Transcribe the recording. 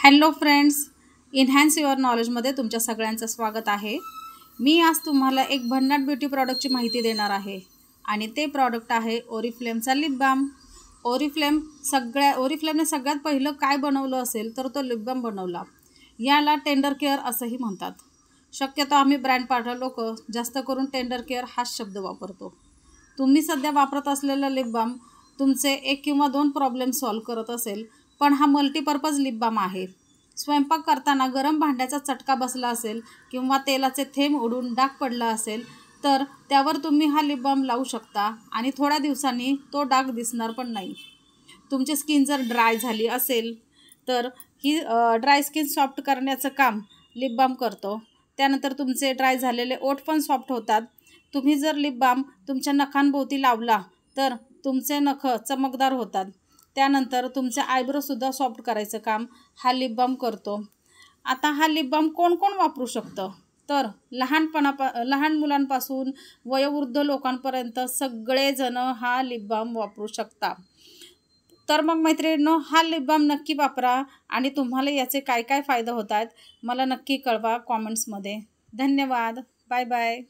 Hello friends, इन्हॅन्स your नॉलेजमध्ये तुमच्या सगळ्यांचं स्वागत आहे। मी आज तुम्हाला एक भन्नाट ब्युटी प्रॉडक्टची माहिती देणार आहे आणि ते प्रॉडक्ट आहे ओरिफ्लेमचा लिप बाम। ओरिफ्लेमने सगळ्यात पहिलं काय बनवलं असेल तर तो लिप बाम बनवला। याला टेंडर केअर असंही म्हणतात। शक्यतो आम्ही ब्रँड पार्टनर लोक जास्त करून टेंडर केअर हाच शब्द वापरतो। तुम्ही सध्या वापरत असलेला लिप बाम तुमचे एक किंवा दोन प्रॉब्लेम सॉल्व्ह करत असेल, पण हा मल्टीपर्पज लिप बाम आहे। स्वयंपाक करताना गरम भांड्याचा चटका बसला असेल किंवा तेलाचे थेंब उडून डाग पडला असेल तर त्यावर तुम्ही हा लिप बाम लावू शकता आणि थोड्या दिवसांनी तो डाग दिसणार पण नाही। तुमची स्किन जर ड्राय झाली असेल तर ही ड्राय स्किन सॉफ्ट करण्याचं काम लिप बाम करतो। त्यानंतर तुमचे ड्राय झालेले ओठ पण सॉफ्ट होतात। तुम्ही जर लिप बाम तुमच्या नखांभोवती लावला तर तुमचे नख चमकदार होतात। त्यानंतर तुमचे आयब्रोसुद्धा सॉफ्ट करायचं काम हा लिप बाम करतो। आता हा लिप बाम कोण कोण वापरू शकतं तर लहान मुलांपासून वयोवृद्ध लोकांपर्यंत सगळेजण हा लिप बाम वापरू शकता। तर मग मैत्रिणींनो, हा लिप बाम नक्की वापरा आणि तुम्हाला याचे काय काय फायदे होत आहेत मला नक्की कळवा कॉमेंट्समध्ये। धन्यवाद, बाय बाय।